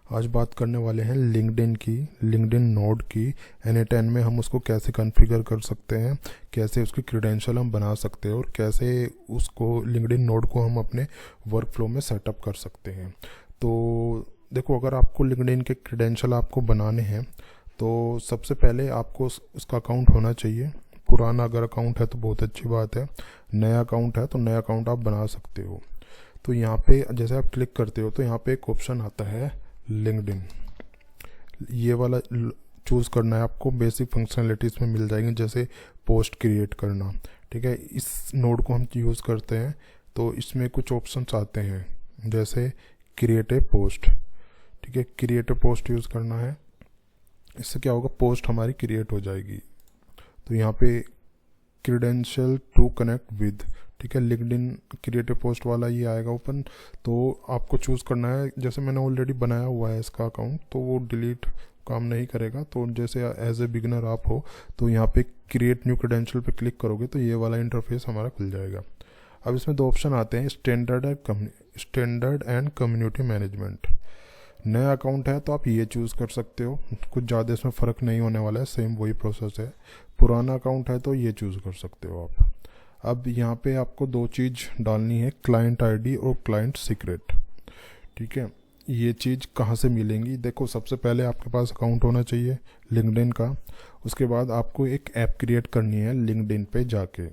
आज बात करने वाले हैं लिंक्डइन की, लिंक्डइन नोड की। N8N में हम उसको कैसे कॉन्फ़िगर कर सकते हैं, कैसे उसकी क्रेडेंशियल हम बना सकते हैं और कैसे उसको लिंक्डइन नोड को हम अपने वर्क फ्लो में सेटअप कर सकते हैं। तो देखो, अगर आपको लिंक्डइन के क्रेडेंशियल आपको बनाने हैं तो सबसे पहले आपको उसका अकाउंट होना चाहिए। पुराना अगर अकाउंट है तो बहुत अच्छी बात है, नया अकाउंट है तो नया अकाउंट आप बना सकते हो। तो यहाँ पे जैसे आप क्लिक करते हो तो यहाँ पे एक ऑप्शन आता है लिंक्डइन, ये वाला चूज़ करना है आपको। बेसिक फंक्शनलिटी इसमें मिल जाएंगी, जैसे पोस्ट क्रिएट करना। ठीक है, इस नोड को हम यूज़ करते हैं तो इसमें कुछ ऑप्शंस आते हैं, जैसे क्रिएट ए पोस्ट। ठीक है, क्रिएट ए पोस्ट यूज़ करना है। इससे क्या होगा, पोस्ट हमारी क्रिएट हो जाएगी। तो यहाँ पे क्रेडेंशियल टू कनेक्ट विद, ठीक है, लिंक्डइन क्रिएटिव पोस्ट वाला ये आएगा ओपन। तो आपको चूज़ करना है, जैसे मैंने ऑलरेडी बनाया हुआ है इसका अकाउंट तो वो डिलीट काम नहीं करेगा। तो जैसे एज ए बिगनर आप हो तो यहाँ पे क्रिएट न्यू क्रेडेंशियल पे क्लिक करोगे तो ये वाला इंटरफेस हमारा खुल जाएगा। अब इसमें दो ऑप्शन आते हैं, स्टैंडर्ड एंड कम्युनिटी मैनेजमेंट। नया अकाउंट है तो आप ये चूज़ कर सकते हो, कुछ ज़्यादा इसमें फ़र्क नहीं होने वाला है, सेम वही प्रोसेस है। पुराना अकाउंट है तो ये चूज़ कर सकते हो आप। अब यहाँ पे आपको दो चीज़ डालनी है, क्लाइंट आईडी और क्लाइंट सीक्रेट। ठीक है, ये चीज़ कहाँ से मिलेंगी, देखो सबसे पहले आपके पास अकाउंट होना चाहिए लिंक्डइन का। उसके बाद आपको एक ऐप क्रिएट करनी है लिंक्डइन पे जाके।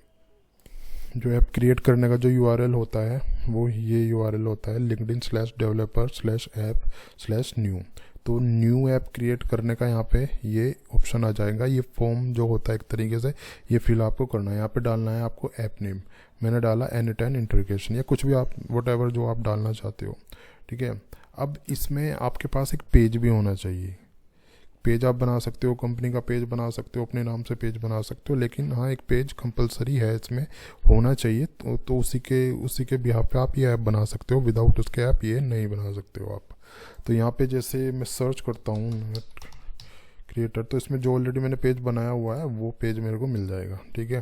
जो ऐप क्रिएट करने का जो URL होता है वो ये URL होता है, linkedin/developer/app/new। तो न्यू ऐप क्रिएट करने का यहाँ पे ये ऑप्शन आ जाएगा। ये फॉर्म जो होता है एक तरीके से ये फिल आपको करना है। यहाँ पे डालना है आपको ऐप नेम, मैंने डाला N8N इंटीग्रेशन, या कुछ भी आप वट जो आप डालना चाहते हो। ठीक है, अब इसमें आपके पास एक पेज भी होना चाहिए। पेज आप बना सकते हो, कंपनी का पेज बना सकते हो, अपने नाम से पेज बना सकते हो, लेकिन हाँ एक पेज कंपलसरी है इसमें होना चाहिए। तो उसी के बिहाफ पे आप ये ऐप बना सकते हो, विदाउट उसके ऐप ये नहीं बना सकते हो आप। तो यहाँ पे जैसे मैं सर्च करता हूँ नेट क्रिएटर, तो इसमें जो ऑलरेडी मैंने पेज बनाया हुआ है वो पेज मेरे को मिल जाएगा। ठीक है,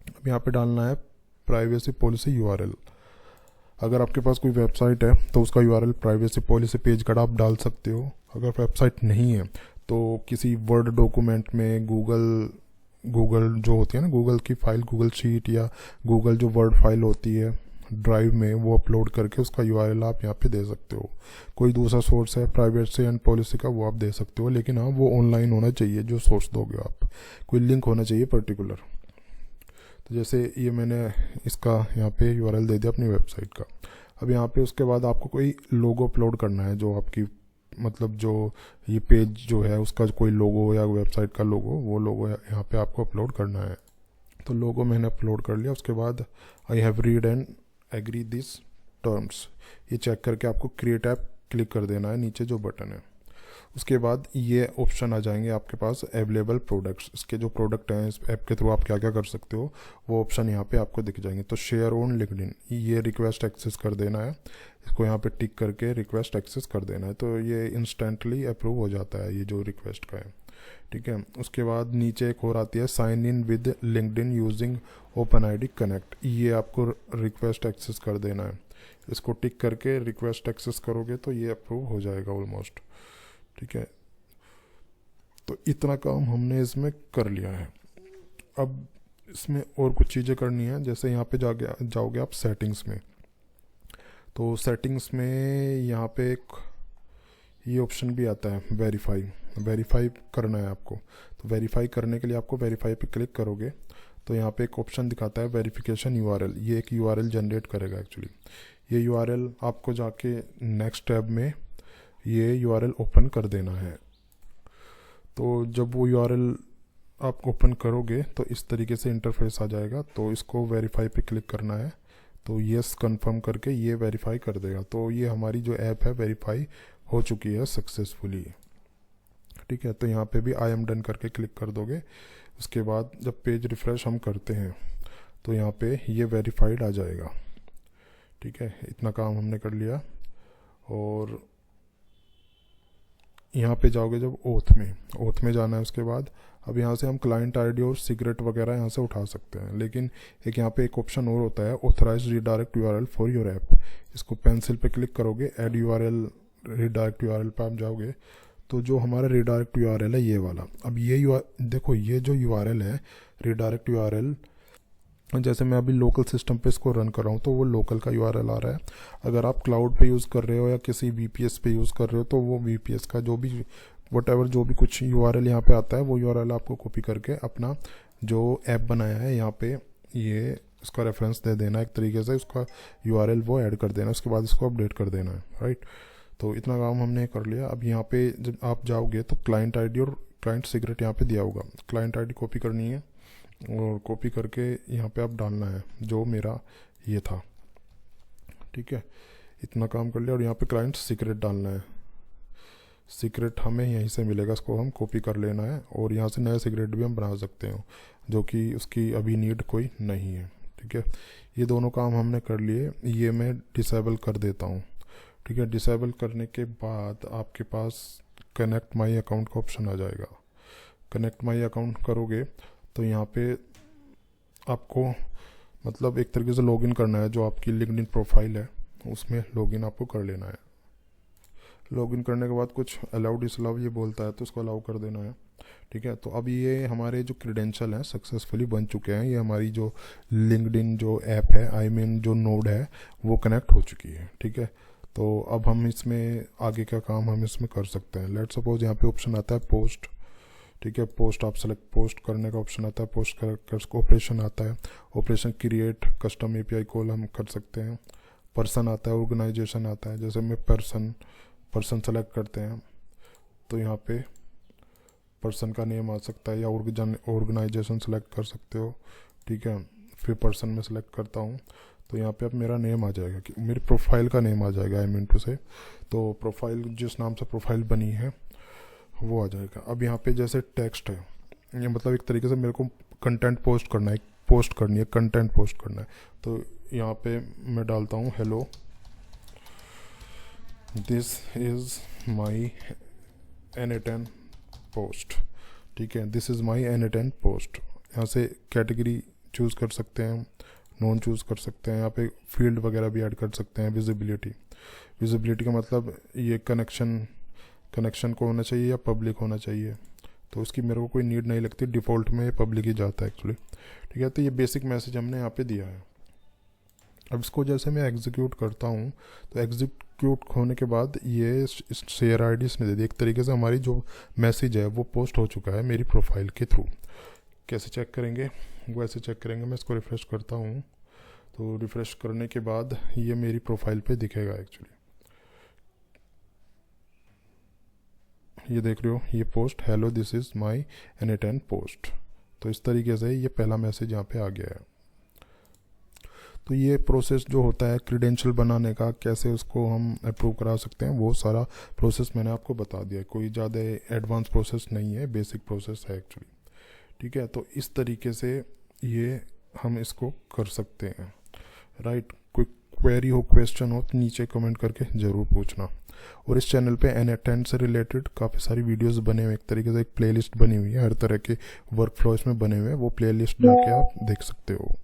अब यहाँ पे डालना है प्राइवेसी पॉलिसी URL। अगर आपके पास कोई वेबसाइट है तो उसका URL प्राइवेसी पॉलिसी पेज का आप डाल सकते हो। अगर वेबसाइट नहीं है तो किसी वर्ड डॉक्यूमेंट में गूगल जो होती है ना, गूगल की फाइल, गूगल शीट या गूगल जो वर्ड फाइल होती है ड्राइव में, वो अपलोड करके उसका URL आप यहाँ पे दे सकते हो। कोई दूसरा सोर्स है प्राइवेसी एंड पॉलिसी का, वो आप दे सकते हो, लेकिन हाँ वो ऑनलाइन होना चाहिए जो सोर्स दोगे आप, कोई लिंक होना चाहिए पर्टिकुलर। तो जैसे ये मैंने इसका यहाँ पे URL दे दिया अपनी वेबसाइट का। अब यहाँ पे उसके बाद आपको कोई लोगो अपलोड करना है, जो आपकी मतलब जो ये पेज जो है उसका कोई लोगो या वेबसाइट का लोगो, वो लोगो यहाँ पे आपको अपलोड करना है। तो लोगो मैंने अपलोड कर लिया। उसके बाद I have read and agree this terms, ये चेक करके आपको क्रिएट ऐप क्लिक कर देना है, नीचे जो बटन है। उसके बाद ये ऑप्शन आ जाएंगे आपके पास अवेलेबल प्रोडक्ट्स, इसके जो प्रोडक्ट हैं इस ऐप के थ्रू आप क्या क्या कर सकते हो वो ऑप्शन यहाँ पे आपको दिख जाएंगे। तो शेयर ऑन लिंक्डइन, ये रिक्वेस्ट एक्सेस कर देना है, इसको यहाँ पे टिक करके रिक्वेस्ट एक्सेस कर देना है, तो ये इंस्टेंटली अप्रूव हो जाता है ये जो रिक्वेस्ट का है। ठीक है, उसके बाद नीचे एक और आती है sign in with LinkedIn using OpenID connect, ये आपको रिक्वेस्ट एक्सेस कर देना है। इसको टिक करके रिक्वेस्ट एक्सेस करोगे तो ये अप्रूव हो जाएगा ऑलमोस्ट। ठीक है, तो इतना काम हमने इसमें कर लिया है। अब इसमें और कुछ चीज़ें करनी है, जैसे यहाँ पे जाओगे आप सेटिंग्स में। तो सेटिंग्स में यहाँ पे एक ये ऑप्शन भी आता है वेरीफाई करना है आपको। तो वेरीफाई करने के लिए आपको वेरीफाई पे क्लिक करोगे तो यहाँ पे एक ऑप्शन दिखाता है वेरिफिकेशन URL, ये एक URL जनरेट करेगा एक्चुअली। ये URL आपको जाके नेक्स्ट टैब में ये URL ओपन कर देना है। तो जब वो URL आप ओपन करोगे तो इस तरीके से इंटरफेस आ जाएगा। तो इसको वेरीफाई पे क्लिक करना है, तो यस कंफर्म करके ये वेरीफाई कर देगा। तो ये हमारी जो ऐप है वेरीफाई हो चुकी है सक्सेसफुली। ठीक है, तो यहाँ पे भी आई एम डन करके क्लिक कर दोगे। उसके बाद जब पेज रिफ़्रेश हम करते हैं तो यहाँ पे ये वेरीफाइड आ जाएगा। ठीक है, इतना काम हमने कर लिया। और यहाँ पे जाओगे जब ओथ में जाना है, उसके बाद अब यहाँ से हम क्लाइंट आईडी और सीक्रेट वगैरह यहाँ से उठा सकते हैं, लेकिन एक यहाँ पे एक ऑप्शन और होता है authorise redirect URL for your app. इसको पेंसिल पे क्लिक करोगे, ऐड URL रीडायरेक्ट यूआरएल पे आप जाओगे तो जो हमारा रीडायरेक्ट यूआरएल है ये वाला, अब ये देखो ये जो यूआरएल है रीडायरेक्ट यूआरएल, जैसे मैं अभी लोकल सिस्टम पे इसको रन कर रहा हूँ तो वो लोकल का यूआरएल आ रहा है। अगर आप क्लाउड पे यूज़ कर रहे हो या किसी वीपीएस पे यूज़ कर रहे हो तो वो वीपीएस का जो भी वटएवर जो भी कुछ यूआरएल यहाँ पे आता है वो यूआरएल आपको कॉपी करके अपना जो ऐप बनाया है यहाँ पे ये इसका रेफरेंस दे देना, एक तरीके से उसका यूआरएल वो ऐड कर देना, उसके बाद इसको अपडेट कर देना है, राइट। तो इतना काम हमने कर लिया। अब यहाँ पे जब आप जाओगे तो क्लाइंट आईडी और क्लाइंट सीक्रेट यहाँ पे दिया होगा, क्लाइंट आईडी कॉपी करनी है और कॉपी करके यहाँ पे आप डालना है जो मेरा ये था, ठीक है। इतना काम कर लिया और यहाँ पे क्लाइंट सीक्रेट डालना है, सीक्रेट हमें यहीं से मिलेगा, इसको हम कॉपी कर लेना है और यहाँ से नया सीक्रेट भी हम बना सकते हो जो कि उसकी अभी नीड कोई नहीं है, ठीक है। ये दोनों काम हमने कर लिए, ये मैं डिसेबल कर देता हूँ, ठीक है। डिसेबल करने के बाद आपके पास कनेक्ट माई अकाउंट का ऑप्शन आ जाएगा। कनेक्ट माई अकाउंट करोगे तो यहाँ पे आपको मतलब एक तरीके से लॉगिन करना है, जो आपकी लिंक्डइन प्रोफाइल है उसमें लॉगिन आपको कर लेना है। लॉगिन करने के बाद कुछ अलाउ डिसअलाउ ये बोलता है तो उसको अलाउ कर देना है, ठीक है। तो अब ये हमारे जो क्रेडेंशियल हैं सक्सेसफुली बन चुके हैं, ये हमारी जो लिंक्डइन जो ऐप है आई मीन जो नोड है वो कनेक्ट हो चुकी है, ठीक है। तो अब हम इसमें आगे का काम हम इसमें कर सकते हैं। लेट्स सपोज यहाँ पे ऑप्शन आता है पोस्ट, ठीक है। पोस्ट आप सेलेक्ट पोस्ट करने का ऑप्शन आता है, पोस्ट कर ऑपरेशन आता है, operation create custom API call हम कर सकते हैं। पर्सन आता है, ऑर्गेनाइजेशन आता है, जैसे मैं पर्सन सेलेक्ट करते हैं तो यहाँ पे पर्सन का नेम आ सकता है या ऑर्गेनाइजेशन सेलेक्ट कर सकते हो, ठीक है। फिर पर्सन में सेलेक्ट करता हूँ तो यहाँ पे अब मेरा नेम आ जाएगा कि मेरी प्रोफाइल का नेम आ जाएगा आई मीन टू से, तो प्रोफाइल जिस नाम से प्रोफाइल बनी है वो आ जाएगा। अब यहाँ पे जैसे टेक्स्ट है, ये मतलब एक तरीके से मेरे को कंटेंट पोस्ट करना है, पोस्ट करनी है, कंटेंट पोस्ट करना है, तो यहाँ पे मैं डालता हूँ hello this is my N8N post, ठीक है। This is my N8N post. यहाँ से कैटेगरी चूज़ कर सकते हैं, नॉन चूज़ कर सकते हैं, यहाँ पे फील्ड वगैरह भी ऐड कर सकते हैं। विजिबिलिटी का मतलब ये कनेक्शन को होना चाहिए या पब्लिक होना चाहिए, तो उसकी मेरे को कोई नीड नहीं लगती, डिफ़ॉल्ट में ये पब्लिक ही जाता है एक्चुअली, ठीक है। तो ये बेसिक मैसेज हमने यहाँ पे दिया है। अब इसको जैसे मैं एग्जीक्यूट करता हूँ तो एग्जीक्यूट होने के बाद ये शेयर आईडी इसने दे दी, एक तरीके से हमारी जो मैसेज है वो पोस्ट हो चुका है मेरी प्रोफाइल के थ्रू। कैसे चेक करेंगे वो ऐसे चेक करेंगे, मैं इसको रिफ़्रेश करता हूँ तो रिफ़्रेश करने के बाद ये मेरी प्रोफाइल पे दिखेगा एक्चुअली, ये देख रहे हो ये post hello this is my N8N post. तो इस तरीके से ये पहला मैसेज यहाँ पे आ गया है। तो ये प्रोसेस जो होता है क्रेडेंशियल बनाने का, कैसे उसको हम अप्रूव करा सकते हैं, वो सारा प्रोसेस मैंने आपको बता दिया। कोई ज़्यादा एडवांस प्रोसेस नहीं है, बेसिक प्रोसेस है एक्चुअली, ठीक है। तो इस तरीके से ये हम इसको कर सकते हैं, राइट। कोई क्वेरी हो, क्वेश्चन हो तो नीचे कमेंट करके ज़रूर पूछना। और इस चैनल पे N8N से रिलेटेड काफ़ी सारी वीडियोस बने हुए, एक तरीके से एक प्लेलिस्ट बनी हुई है, हर तरह के वर्क फ्लो इसमें बने हुए हैं, वो प्लेलिस्ट जाके आप देख सकते हो।